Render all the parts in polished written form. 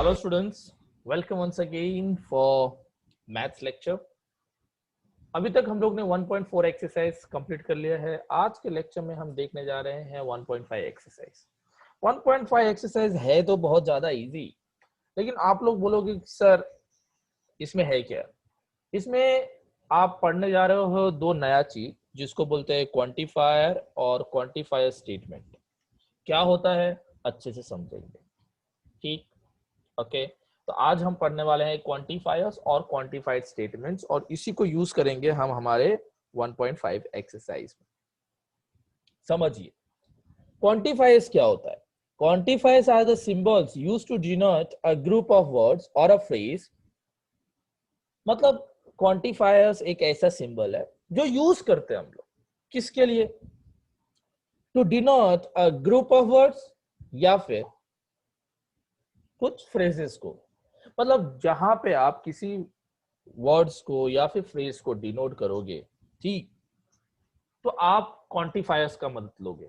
Hello students, welcome once again for maths lecture. अभी तक हम लोग ने 1.4 एक्सरसाइज कंप्लीट कर लिया है। आज के लेक्चर में हम देखने जा रहे हैं 1.5 एक्सरसाइज। 1.5 एक्सरसाइज है तो बहुत ज्यादा इजी, लेकिन आप लोग बोलोगे कि सर इसमें है क्या। इसमें आप पढ़ने जा रहे हो दो नया चीज जिसको बोलते हैं क्वांटिफायर और क्वांटिफायर स्टेटमेंट। क्या होता है अच्छे से समझेंगे, ठीक। ओके तो आज हम पढ़ने वाले हैं क्वांटिफायर्स और क्वांटिफाइड स्टेटमेंट्स, और इसी को यूज करेंगे हम हमारे 1.5 एक्सरसाइज में। समझिए क्वांटिफायर्स क्या होता है। Quantifiers are the symbols used to denote a group of words और अ फ्रेज। मतलब क्वांटिफायर्स एक ऐसा सिंबल है जो यूज करते हैं हम लोग किसके लिए, to denote a group of words या फिर कुछ फ्रेजेस को। मतलब जहां पे आप किसी वर्ड्स को या फिर फ्रेज को डिनोट करोगे, ठीक, तो आप क्वांटिफायर्स का मदद लोगे।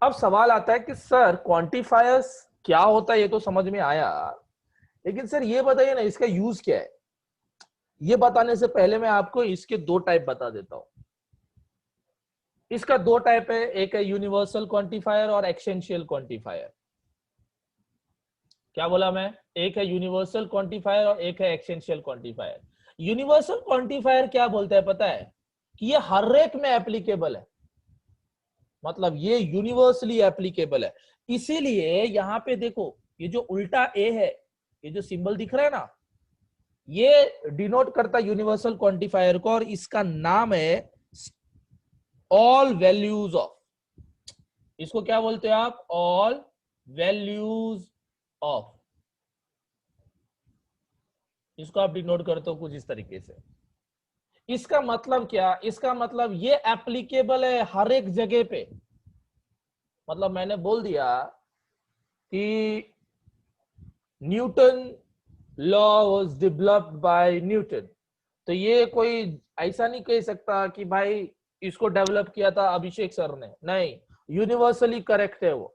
अब सवाल आता है कि सर क्वांटिफायर्स क्या होता है, ये तो समझ में आया, लेकिन सर ये बताइए ना इसका यूज क्या है। ये बताने से पहले मैं आपको इसके दो टाइप बता देता हूं। इसका दो टाइप है, एक है यूनिवर्सल क्वांटिफायर और एक्सटेंशियल क्वांटिफायर। क्या बोला मैं, एक है यूनिवर्सल क्वांटिफायर और एक है एक्सटेंशियल क्वांटिफायर। यूनिवर्सल क्वांटिफायर क्या बोलता है पता है, कि ये हर एक में एप्लीकेबल है, मतलब ये यूनिवर्सली एप्लीकेबल है। इसीलिए यहां पे देखो ये जो उल्टा ए है, ये जो सिंबल दिख रहा है ना, ये डिनोट करता है यूनिवर्सल क्वांटिफायर को, और इसका नाम है ऑल वैल्यूज ऑफ। इसको क्या बोलते हैं आप, ऑल वैल्यूज ऑफ। इसको आप डिनोट करते हो कुछ इस तरीके से। इसका मतलब क्या, इसका मतलब ये एप्लीकेबल है हर एक जगह पे। मतलब मैंने बोल दिया कि Newton law was developed by Newton, तो ये कोई ऐसा नहीं कह सकता कि भाई इसको डेवलप किया था अभिषेक सर ने, नहीं, यूनिवर्सली करेक्ट है वो।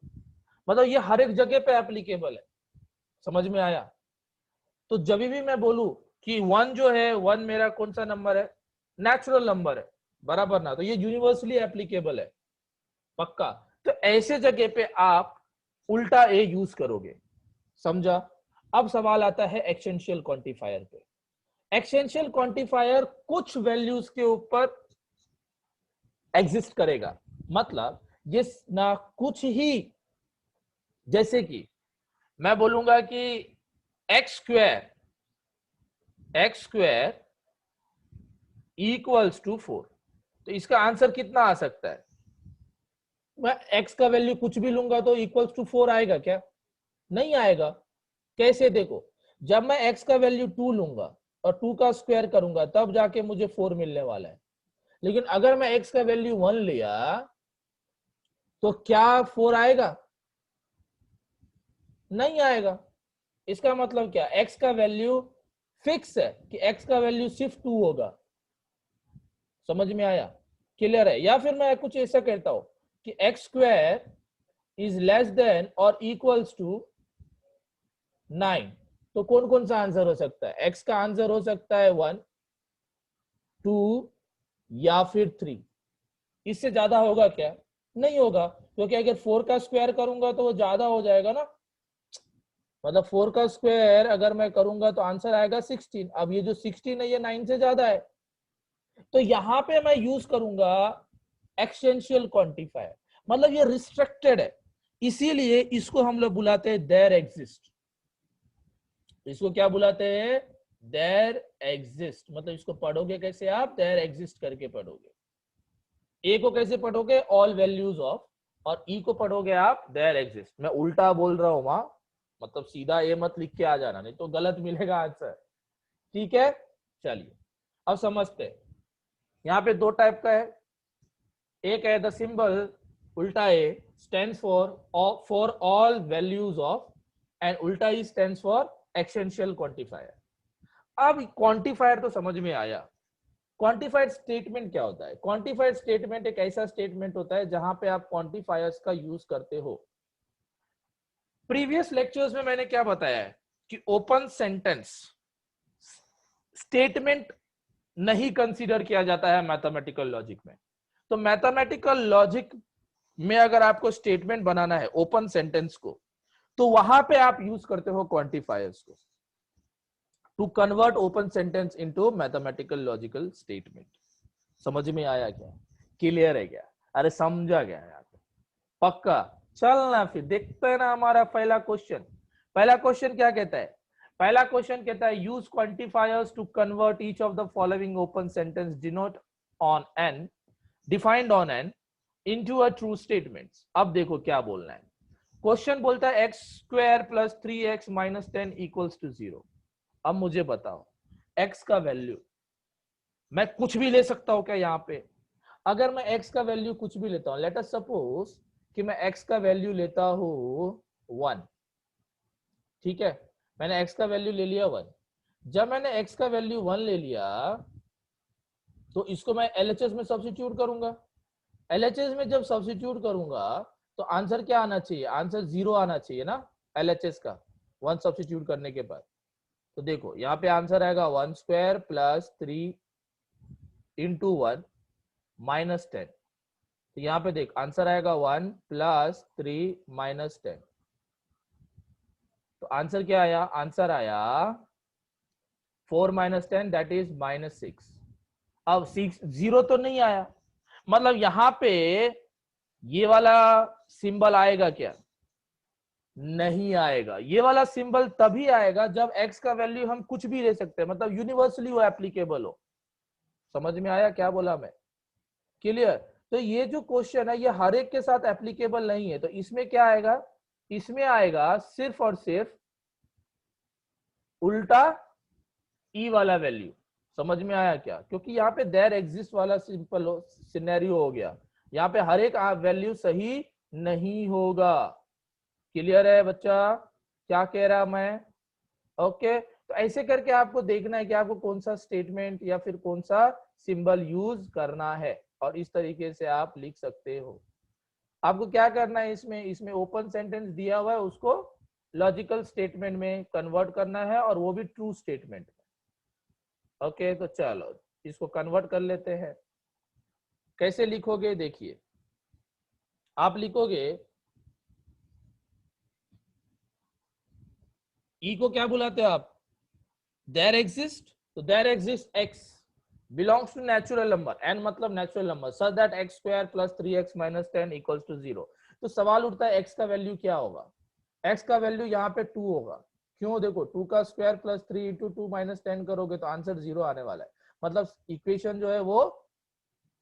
मतलब ये हर एक जगह पे एप्लीकेबल है। समझ में आया। तो जब भी मैं बोलूं कि वन जो है, वन मेरा कौन सा नंबर है, नेचुरल नंबर है, बराबर ना, तो ये यूनिवर्सली एप्लीकेबल है, पक्का। तो ऐसे जगह पे आप उल्टा ए यूज करोगे, समझा। अब सवाल आता है एक्सटेंशियल क्वांटिफायर पे। एक्सटेंशियल क्वांटिफायर कुछ वैल्यूज के ऊपर एग्जिस्ट करेगा, मतलब ये ना कुछ ही, जैसे कि मैं बोलूंगा कि एक्स स्क्वायर इक्वल्स टू 4, तो इसका आंसर कितना आ सकता है। मैं x का वैल्यू कुछ भी लूंगा तो इक्वल्स टू 4 आएगा क्या, नहीं आएगा। कैसे, देखो, जब मैं x का वैल्यू 2 लूंगा और 2 का स्क्वायर करूंगा तब जाके मुझे 4 मिलने वाला है। लेकिन अगर मैं x का वैल्यू 1 लिया तो क्या 4 आएगा, नहीं आएगा। इसका मतलब क्या, x का वैल्यू फिक्स है कि x का वैल्यू सिर्फ 2 होगा। समझ में आया, क्लियर है। या फिर मैं कुछ ऐसा कहता हूं कि x square is less then और इक्वल्स टू 9, तो कौन कौन सा आंसर हो सकता है, एक्स का आंसर हो सकता है 1, 2 या फिर 3। इससे ज्यादा होगा क्या, नहीं होगा, क्योंकि अगर 4 का स्क्वायर करूंगा तो वो ज्यादा हो जाएगा ना। मतलब 4 का स्क्वायर अगर मैं करूंगा तो आंसर आएगा 16। अब ये जो 16 है ये 9 से ज्यादा है, तो यहां पे मैं यूज करूंगा एक्सटेंशियल क्वांटिफायर। मतलब ये रिस्ट्रिक्टेड है, इसीलिए इसको हम लोग बुलाते हैं देयर एग्जिस्ट। इसको क्या बुलाते हैं, देयर एग्जिस्ट। मतलब इसको पढ़ोगे कैसे आप, देयर एग्जिस्ट करके पढ़ोगे। ए को कैसे पढ़ोगे, ऑल वैल्यूज ऑफ, और ई को पढ़ोगे आप देयर एग्जिस्ट। मैं उल्टा बोल रहा हूं वहां, मतलब सीधा ए मत लिख के आ जाना, नहीं तो गलत मिलेगा आंसर, ठीक है। चलिए अब समझते हैं। यहाँ पे दो टाइप का है, एक है द सिंबल उल्टा ए stands for all values of, and उल्टा ई स्टैंड्स फॉर एक्सटेंशियल क्वांटिफायर। अब क्वांटिफायर तो समझ में आया। क्वांटिफाइड स्टेटमेंट क्या होता है, क्वांटिफाइड स्टेटमेंट एक ऐसा स्टेटमेंट होता है जहां पे आप क्वांटिफायर्स का यूज करते हो। प्रीवियस लेक्चर्स में मैंने क्या बताया है कि ओपन सेंटेंस स्टेटमेंट नहीं कंसीडर किया जाता है मैथमेटिकल लॉजिक में। तो मैथमेटिकल लॉजिक में अगर आपको स्टेटमेंट बनाना है ओपन सेंटेंस को, तो वहां पे आप यूज करते हो क्वांटिफायर्स को to convert open sentence into mathematical logical statement. समझ में आया क्या? क्लियर है क्या? अरे समझा गया यहाँ पे? पक्का? चलना फिर देखते हैं ना हमारा पहला क्वेश्चन। पहला क्वेश्चन क्या कहता है? पहला क्वेश्चन कहता है use quantifiers to convert each of the following open sentence denote on N defined on N into a true statement. अब देखो क्या बोलना है। क्वेश्चन बोलता है X square plus 3x minus 10 equals to 0। अब मुझे बताओ x का वैल्यू मैं कुछ भी ले सकता हूं क्या यहाँ पे? अगर मैं x का वैल्यू कुछ भी लेता हूं, लेट अस सपोज कि मैं x का वैल्यू लेता हूं 1, ठीक है, मैंने x का वैल्यू ले लिया 1। जब मैंने x का वैल्यू 1 ले लिया तो इसको मैं LHS में सब्स्टिट्यूट करूंगा। LHS में जब सब्स्टिट्यूट करूंगा तो आंसर क्या आना चाहिए? आंसर 0 आना चाहिए ना LHS का 1 सब्स्टिट्यूट करने के बाद। तो देखो यहाँ पे आंसर आएगा 1 स्क्वायर प्लस 3 इंटू 1 माइनस 10। तो यहाँ पे देख आंसर आएगा 1 प्लस 3 माइनस 10। तो आंसर क्या आया? आंसर आया 4 माइनस 10 दैट इज माइनस 6। अब 6 0 तो नहीं आया, मतलब यहाँ पे ये वाला सिंबल आएगा क्या? नहीं आएगा। ये वाला सिंबल तभी आएगा जब x का वैल्यू हम कुछ भी ले सकते हैं, मतलब यूनिवर्सली वो एप्लीकेबल हो। समझ में आया क्या बोला मैं? क्लियर? तो ये जो क्वेश्चन है ये हर एक के साथ एप्लीकेबल नहीं है। तो इसमें क्या आएगा? इसमें आएगा सिर्फ और सिर्फ उल्टा ई वाला वैल्यू। समझ में आया क्या? क्योंकि यहाँ पे देयर एग्जिस्ट वाला सिंपल सिनेरियो हो गया, यहाँ पे हर एक वैल्यू सही नहीं होगा। क्लियर है बच्चा क्या कह रहा मैं? ओके, तो ऐसे करके आपको देखना है कि आपको कौन सा स्टेटमेंट या फिर कौन सा सिंबल यूज करना है, और इस तरीके से आप लिख सकते हो। आपको क्या करना है इसमें ओपन सेंटेंस दिया हुआ है उसको लॉजिकल स्टेटमेंट में कन्वर्ट करना है, और वो भी ट्रू स्टेटमेंट में। ओके, तो चलो इसको कन्वर्ट कर लेते हैं। कैसे लिखोगे देखिए, आप लिखोगे ई को क्या बुलाते हो आप? There exist. तो there exist x belongs to natural number, n मतलब natural number, such that x square plus 3x minus 10 equals to 0। तो सवाल उठता है x का वैल्यू क्या होगा? x का वैल्यू यहाँ पे 2 होगा। क्यों? देखो 2 का स्क्वायर प्लस 3 इंटू 2 माइनस 10 करोगे तो आंसर 0 आने वाला है, मतलब इक्वेशन जो है वो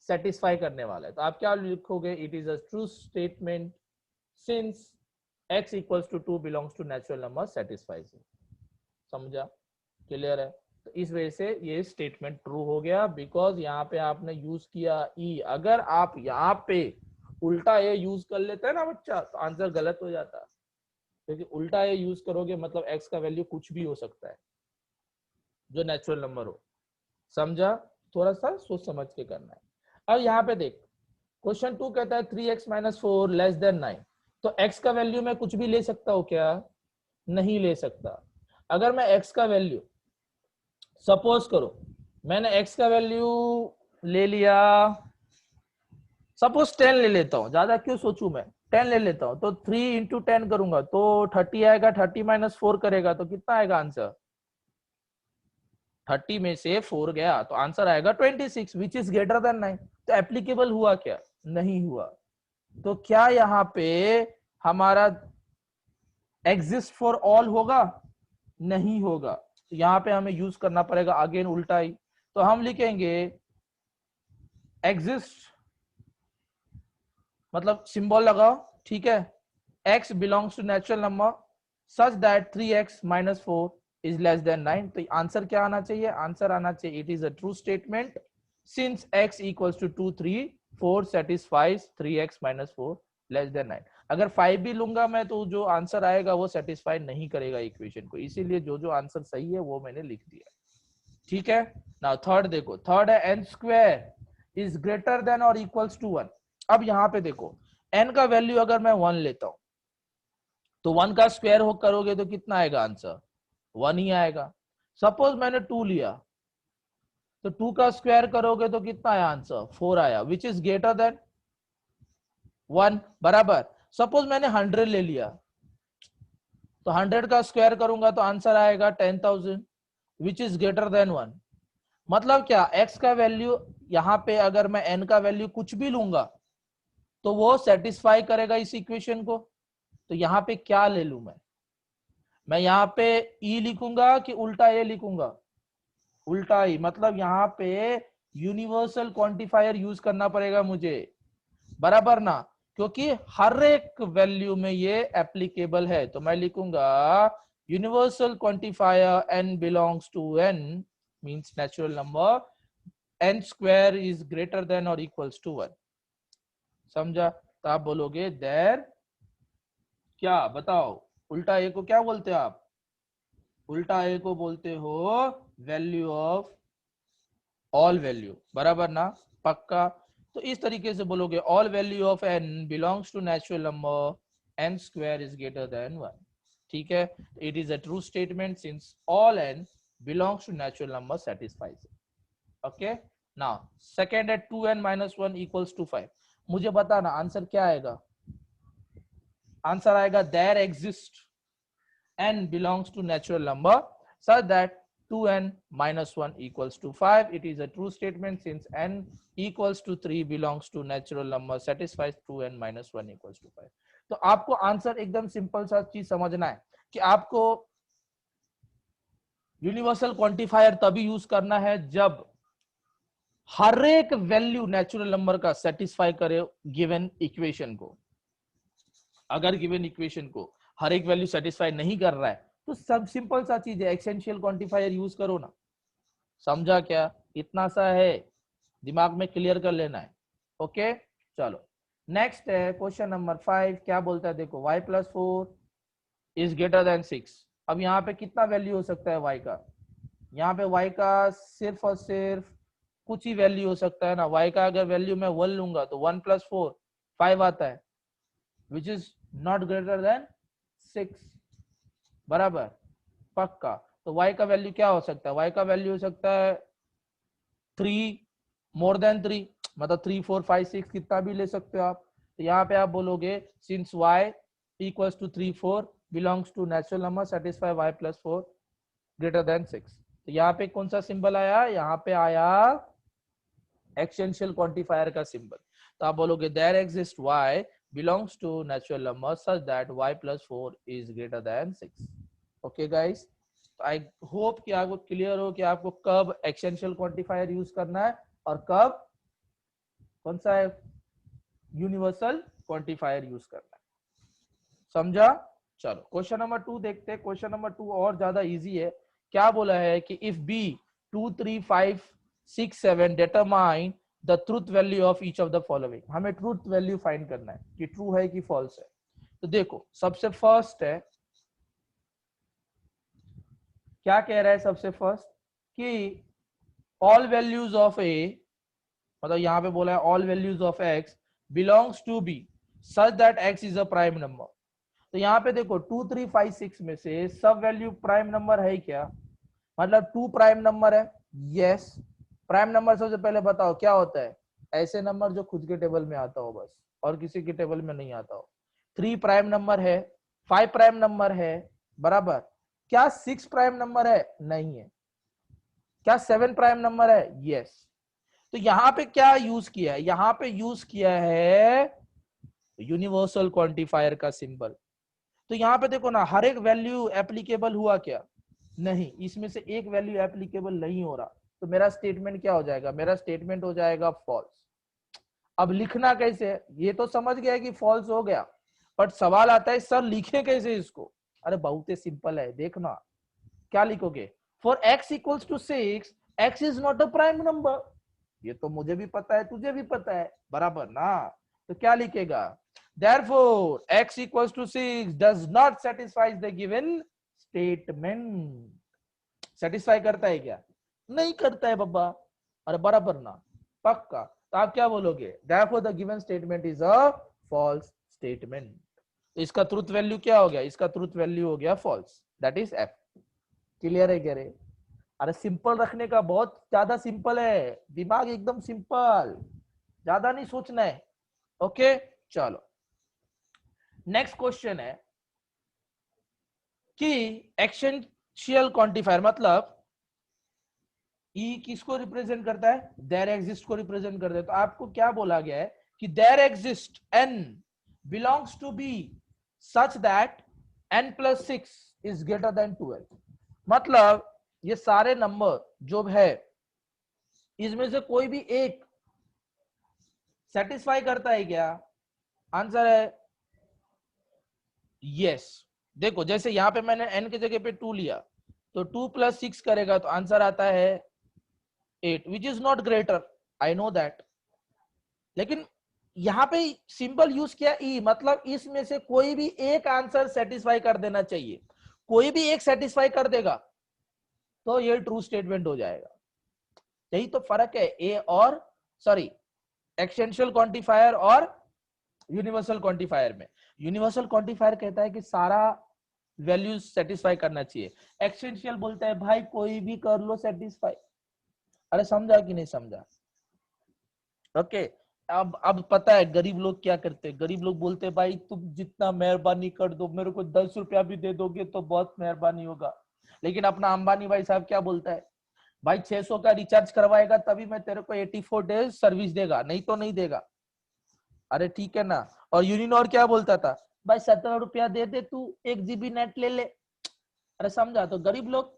सेटिस्फाई करने वाला है। तो आप क्या लिखोगे? It is a true statement since x equals to 2 belongs to natural number satisfies. समझा? क्लियर है? तो इस वजह से ये स्टेटमेंट ट्रू हो गया, बिकॉज यहाँ पे आपने यूज किया ई। अगर आप यहाँ पे उल्टा ए यूज कर लेते हैं ना बच्चा, तो आंसर गलत हो जाता है, क्योंकि उल्टा ए यूज करोगे मतलब एक्स का वैल्यू कुछ भी हो सकता है जो नेचुरल नंबर हो। समझा? थोड़ा सा सोच समझ के करना है। अब यहाँ पे देख क्वेश्चन 2 कहता है 3x माइनस 4 लेस देन 9। तो x का वैल्यू मैं कुछ भी ले सकता हूँ क्या? नहीं ले सकता। अगर मैं x का वैल्यू सपोज करो मैंने x का वैल्यू ले लिया, सपोज 10 ले लेता हूं, ज्यादा क्यों सोचूं मैं, 10 ले लेता हूं। तो 3 इंटू 10 करूंगा तो 30 आएगा, 30 माइनस 4 करेगा तो कितना आएगा आंसर? 30 में से 4 गया तो आंसर आएगा 26 विच इज ग्रेटर देन 9। तो एप्लीकेबल हुआ क्या? नहीं हुआ। तो क्या यहाँ पे हमारा एग्जिस्ट फॉर ऑल होगा? नहीं होगा। तो यहाँ पे हमें यूज करना पड़ेगा अगेन उल्टा ही। तो हम लिखेंगे एग्जिस्ट मतलब सिंबल लगाओ, ठीक है, x belongs to natural number such that 3x minus 4 is less than 9। तो आंसर क्या आना चाहिए? आंसर आना चाहिए it is a true statement since x equals to 2 3 4 satisfies 3x minus 4 less than 9। अगर 5 भी लूंगा मैं तो जो आंसर आएगा वो सेटिस्फाई नहीं करेगा इक्वेशन को, इसीलिए जो जो आंसर सही है वो मैंने लिख दिया। ठीक है, नाउ थर्ड देखो, थर्ड है n square is greater than और इक्वल्स टू 1। अब यहाँ पे देखो n का वैल्यू अगर मैं 1 लेता हूं तो 1 का स्क्वायर हो करोगे तो कितना आएगा आंसर? 1 ही आएगा। सपोज मैंने 2 लिया तो 2 का स्क्वायर करोगे तो कितना आया आंसर, 4 आया, विच इज ग्रेटर देन 1, बराबर। सपोज मैंने 100 ले लिया तो 100 का स्क्वायर करूंगा तो आंसर आएगा 10,000, विच इज ग्रेटर देन 1। मतलब क्या, x का वैल्यू यहां पे अगर मैं n का वैल्यू कुछ भी लूंगा तो वो सेटिस्फाई करेगा इस इक्वेशन को। तो यहाँ पे क्या ले लू मैं यहाँ पे e लिखूंगा कि उल्टा a लिखूंगा, उल्टा ही, मतलब यहाँ पे यूनिवर्सल क्वांटिफायर यूज करना पड़ेगा मुझे, बराबर ना, क्योंकि हर एक वैल्यू में ये एप्लीकेबल है। तो मैं लिखूंगा universal quantifier n belongs to n means natural number n square is greater than और इक्वल्स टू 1। समझा? तो आप बोलोगे देयर, क्या बताओ, उल्टा ए को क्या बोलते हो आप, उल्टा ए को बोलते हो वैल्यू ऑफ ऑल वैल्यू, बराबर ना, पक्का। तो इस तरीके से बोलोगे all value of n belongs to natural number n square is greater than 1। ठीक है, it is a true statement since all n belongs to natural number satisfies it. Okay, now second है 2n minus 1 equals to 5। मुझे बताना answer क्या आएगा, answer आएगा there exist n belongs to natural number such that 2n minus 1 equals to 5. It is a true statement since n equals to 3 belongs to natural number satisfies 2n minus 1 equals to 5। तो आपको answer एकदम simple सा चीज समझना है कि आपको universal quantifier तभी यूज करना है जब हर एक वैल्यू नेचुरल नंबर का सेटिस्फाई करे गिवन इक्वेशन को। अगर गिवन इक्वेशन को हर एक वैल्यू सेटिस्फाई नहीं कर रहा है तो सब सिंपल सा चीज है, एक्सटेंशियल क्वांटिफायर यूज करो ना। समझा क्या, इतना सा है, दिमाग में क्लियर कर लेना है। ओके, चलो नेक्स्ट है क्वेश्चन नंबर 5। क्या बोलता है देखो, y plus 4 is greater than 6। अब यहाँ पे कितना वैल्यू हो सकता है y का, यहाँ पे y का सिर्फ और सिर्फ कुछ ही वैल्यू हो सकता है ना। y का अगर वैल्यू मैं 1 लूंगा तो 1 प्लस 4 5 आता है, which is not greater than 6, बराबर, पक्का। तो y का वैल्यू क्या हो सकता है, y का वैल्यू हो सकता है 3 मोर देन 3, मतलब 3 4 5 6 कितना भी ले सकते हो आप। तो यहाँ पे आप बोलोगे since y equals to 3 4 belongs to natural number satisfy y plus 4 greater than 6। तो यहाँ पे कौन सा सिंबल आया, यहाँ पे आया एक्सटेंशियल क्वांटिफायर का सिंबल। तो आप बोलोगे there exist y belongs to natural number such that y plus 4 is greater than 6। okay guys, I hope कि आपको क्लियर हो कि आपको कब एक्सटेंशियल क्वांटिफायर यूज करना है और कब कौन सा है यूनिवर्सल क्वांटिफायर यूज करना है। समझा? चलो क्वेश्चन नंबर 2 देखते हैं। क्वेश्चन नंबर 2 और ज्यादा इजी है। क्या बोला है कि if b 2 3 5 6 7 determine the truth value of each of the following. हमें ट्रूथ वैल्यू फाइंड करना है कि ट्रू है कि फॉल्स है। तो देखो सबसे फर्स्ट है, क्या कह रहा है सबसे फर्स्ट कि ऑल वैल्यूज ऑफ ए, मतलब यहां पे बोला है all values of X belongs to be such that X is a prime number. तो यहाँ पे देखो 2 3 5 6 में से सब वैल्यू प्राइम नंबर है क्या, मतलब 2 प्राइम नंबर है, यस। प्राइम नंबर सबसे पहले बताओ क्या होता है, ऐसे नंबर जो खुद के टेबल में आता हो बस, और किसी के टेबल में नहीं आता हो। 3 प्राइम नंबर है, 5 प्राइम नंबर है, बराबर। क्या 6 प्राइम नंबर है, नहीं है। क्या 7 प्राइम नंबर है, यस। तो यहाँ पे क्या यूज किया है, यहाँ पे यूज किया है यूनिवर्सल क्वांटिफायर का सिंबल। तो यहाँ पे देखो ना, हर एक वैल्यू एप्लीकेबल हुआ क्या, नहीं, इसमें से एक वैल्यू एप्लीकेबल नहीं हो रहा। तो मेरा स्टेटमेंट क्या हो जाएगा, मेरा स्टेटमेंट हो जाएगा फॉल्स। अब लिखना कैसे, ये तो समझ गया कि फॉल्स हो गया, बट सवाल आता है सर लिखे कैसे इसको। अरे बहुत ही सिंपल है, देखना क्या लिखोगे। For x equals to 6 x is not a prime number, ये तो मुझे भी पता है तुझे भी पता है, बराबर ना। तो क्या लिखेगा, therefore x equals to 6 does not satisfy the given statement। Satisfy करता है क्या, नहीं करता है बाबा, अरे बराबर ना, पक्का। तो आप क्या बोलोगे, therefore the given statement is a false statement। तो इसका ट्रूथ वैल्यू क्या हो गया, इसका ट्रूथ वैल्यू हो गया false, that is f। Clear है कह रहे? अरे सिंपल रखने का, बहुत ज्यादा सिंपल है, दिमाग एकदम सिंपल, ज्यादा नहीं सोचना है। ओके चलो नेक्स्ट क्वेश्चन है कि एक्सटेंशियल क्वांटिफायर मतलब ई किसको रिप्रेजेंट करता है? देयर एग्जिस्ट को रिप्रेजेंट करता है। तो आपको क्या बोला गया है कि there exist N belongs to be such that n plus 6 is greater than 12। मतलब ये सारे नंबर जो है इसमें से कोई भी एक सेटिस्फाई करता है क्या? आंसर है यस। देखो जैसे यहां पे मैंने n की जगह पे 2 लिया, तो 2 प्लस 6 करेगा तो आंसर आता है 8 which is not greater, I know that. लेकिन यहां पे सिंबल यूज किया ई, मतलब इसमें से कोई भी एक आंसर सेटिस्फाई कर देना चाहिए। कोई भी एक सेटिस्फाई कर देगा तो ये ट्रू स्टेटमेंट हो जाएगा। यही तो फर्क है ए और सॉरी एक्सटेंशियल क्वांटिफायर और यूनिवर्सल क्वांटिफायर में। यूनिवर्सल क्वांटिफायर कहता है कि सारा वैल्यूज सेटिस्फाई करना चाहिए, एक्सटेंशियल बोलता है भाई कोई भी कर लो सेटिस्फाई। अरे समझा कि नहीं समझा? ओके अब पता है गरीब लोग क्या करते हैं। गरीब लोग बोलते हैं भाई तुम जितना मेहरबानी कर दो, मेरे को 10 रुपया भी दे दोगे तो बहुत मेहरबानी होगा। लेकिन अपना अंबानी भाई साहब क्या बोलता है, भाई 600 का रिचार्ज करवाएगा तभी मैं तेरे को 84 डेज सर्विस देगा, नहीं तो नहीं देगा। अरे ठीक है ना। और यूनिनॉर क्या बोलता था, भाई 17 रुपया दे दे तू 1 GB नेट ले ले। अरे समझा? तो गरीब लोग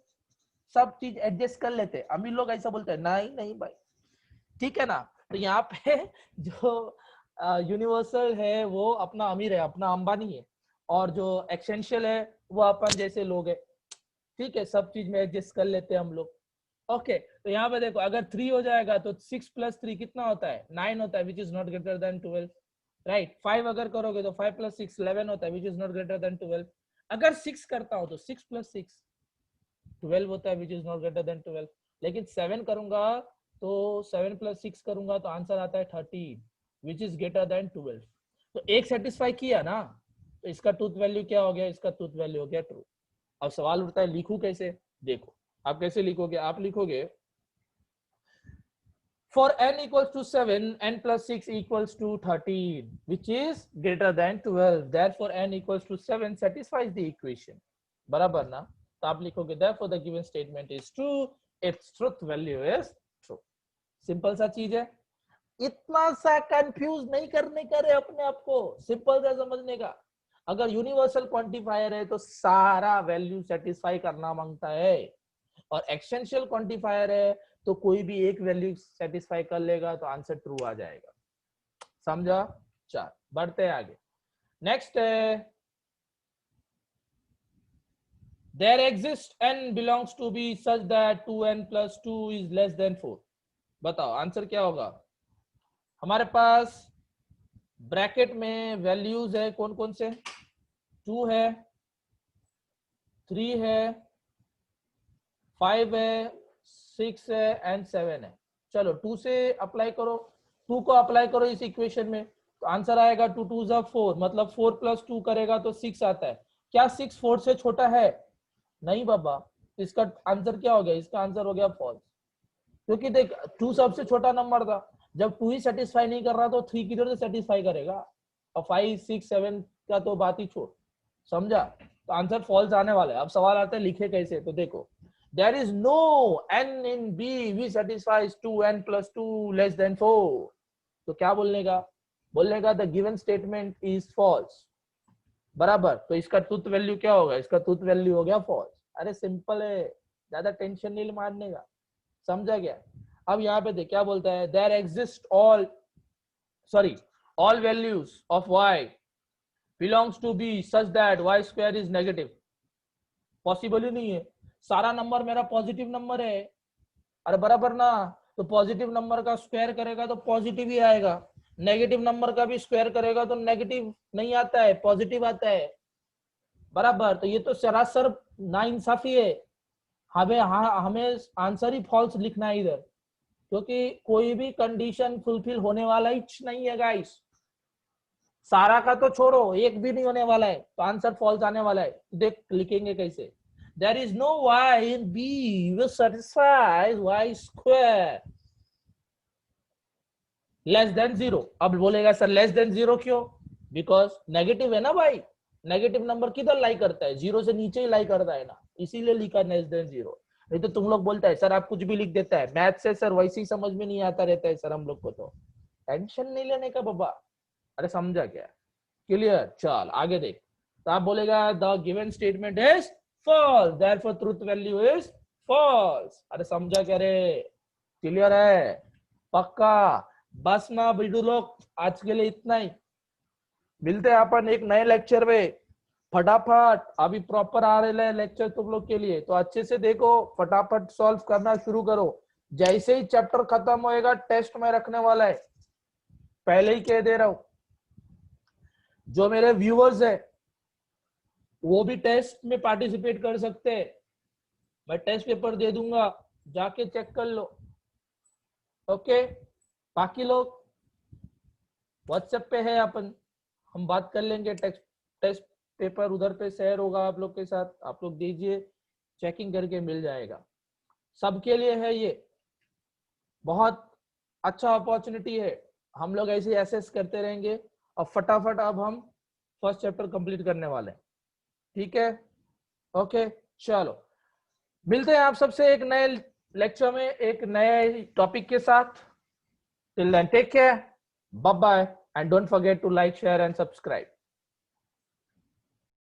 सब चीज एडजस्ट कर लेते, अमीर लोग ऐसा बोलते हैं नहीं नहीं भाई। ठीक है ना। तो यहाँ पे जो यूनिवर्सल है वो अपना अमीर है, अपना अंबानी है, और जो एक्सटेंशियल है वो अपन जैसे लोग है। ठीक है, सब चीज में एडजस्ट कर लेते हैं हम लोग। ओके तो यहाँ पे देखो अगर 3 हो जाएगा तो 6 प्लस 3 कितना होता है? 9 होता है which is not greater than 12, right. 5 अगर करोगे तो 5 प्लस 6 11 होता है which is not greater than 12। अगर 6 करता हूं तो 6 प्लस 6 12 होता है which is not greater than 12। लेकिन 7 करूंगा तो 7 प्लस 6 करूंगा तो आंसर आता है 13 विच इज ग्रेटर देन 12। तो एक सेटिस्फाई किया ना, तो इसका ट्रूथ वैल्यू क्या हो गया? इसका ट्रूथ वैल्यू हो गया ट्रू। अब सवाल उठता है लिखूं कैसे? देखो आप कैसे लिखोगे, आप लिखोगे for n equals to 7 n plus 6 equals to 13 which is greater than 12, therefore n equals to 7 satisfies the equation। बराबर ना? तो आप लिखोगे therefore the given statement is true, its truth value is true। Simple सा चीज है, इतना सा कंफ्यूज नहीं करने का रे अपने आप को, सिंपल सा समझने का। अगर यूनिवर्सल क्वांटिफायर है तो सारा वैल्यू सेटिस्फाई करना मांगता है, और एक्सटेंशियल क्वांटिफायर है तो कोई भी एक वैल्यू सेटिस्फाई कर लेगा तो आंसर ट्रू आ जाएगा। समझा? चल बढ़ते हैं आगे। नेक्स्ट है there exist n belongs to be such that 2n plus 2 is less than 4। बताओ आंसर क्या होगा? हमारे पास ब्रैकेट में वैल्यूज है कौन कौन से? 2 है, 3 है, 5 है, 6 है एंड 7 है। चलो 2 से अप्लाई करो, 2 को अप्लाई करो इस इक्वेशन में तो आंसर आएगा 2 2 जा 4, मतलब 4 प्लस 2 करेगा तो 6 आता है। क्या 6 4 से छोटा है? नहीं बाबा। इसका आंसर क्या हो गया? इसका आंसर हो गया फॉल्स, क्योंकि देख 2 सबसे छोटा नंबर था। जब 2 ही सेटिस्फाई नहीं कर रहा तो 3 किधर से सेटिस्फाई करेगा? और 5 6 7 का तो बात ही छोड़। समझा? तो आंसर फॉल्स आने वाला है। अब सवाल आता है लिखे कैसे, तो देखो there is no n in b which satisfies 2n plus 2 less than 4। तो क्या बोलने का? बोलने का the given statement is false। बराबर। तो इसका ट्रूथ वैल्यू क्या होगा? इसका ट्रूथ वैल्यू हो गया फॉल्स। अरे सिंपल है, ज्यादा टेंशन नहीं मारने का। समझा गया? अब यहाँ पे देख क्या बोलता है, there exist all values of y belongs to b such that y square is negative। Possible ही नहीं है, सारा नंबर मेरा पॉजिटिव नंबर है। अरे बराबर ना। तो पॉजिटिव नंबर का स्क्वायर करेगा तो पॉजिटिव ही आएगा, नेगेटिव नंबर का भी स्क्वायर करेगा तो नेगेटिव नहीं आता है, पॉजिटिव आता है। बराबर। तो ये तो सरासर नाइंसाफी है। हमें आंसर ही फॉल्स लिखना है इधर, क्योंकि कोई भी कंडीशन फुलफिल होने वाला ही नहीं है गाइस। सारा का तो छोड़ो, एक भी नहीं होने वाला है, तो आंसर फॉल्स आने वाला है। देख लिखेंगे कैसे, there is no y in B which satisfies y square less than 0. अब बोलेगा सर लेस देन 0 क्यों? बिकॉज नेगेटिव है ना भाई, नेगेटिव नंबर किधर लाई करता है? 0 से नीचे ही लाई करता है ना, इसीलिए लिखा लेस देन 0। नहीं तो तुम लोग बोलता है सर आप कुछ भी लिख देता है, मैथ से सर वैसे ही समझ में नहीं आता रहता है सर हम लोग को, तो टेंशन नहीं लेने का बाबा। अरे समझा क्या? क्लियर? चल आगे देख। तो आप बोलेगा the given statement is false, therefore truth value is false. अरे समझा क्या रे? क्लियर है? पक्का? बस ना बिल्डू लोग, आज के लिए इतना ही। मिलते हैं अपन एक नए लेक्चर में फटाफट। अभी प्रॉपर आ रहे हैं लेक्चर तुम लोग के लिए, तो अच्छे से देखो, फटाफट सॉल्व करना शुरू करो। जैसे ही चैप्टर खत्म होएगा टेस्ट में रखने वाला है, पहले ही कह दे रहा हूं। जो मेरे व्यूअर्स है वो भी टेस्ट में पार्टिसिपेट कर सकते हैं, मैं टेस्ट पेपर दे दूंगा, जाके चेक कर लो। ओके, बाकी लोग व्हाट्सएप पे है अपन, हम बात कर लेंगे। टेस्ट पेपर उधर पे शेयर होगा आप लोग के साथ, आप लोग दीजिए, चेकिंग करके मिल जाएगा। सबके लिए है ये, बहुत अच्छा अपॉर्चुनिटी है। हम लोग ऐसे एसेस करते रहेंगे और फटाफट अब हम फर्स्ट चैप्टर कंप्लीट करने वाले हैं। ठीक है? ओके चलो, मिलते हैं आप सबसे एक नए लेक्चर में एक नए टॉपिक के साथ। Till then take care, bye bye, and don't forget to like, share and subscribe.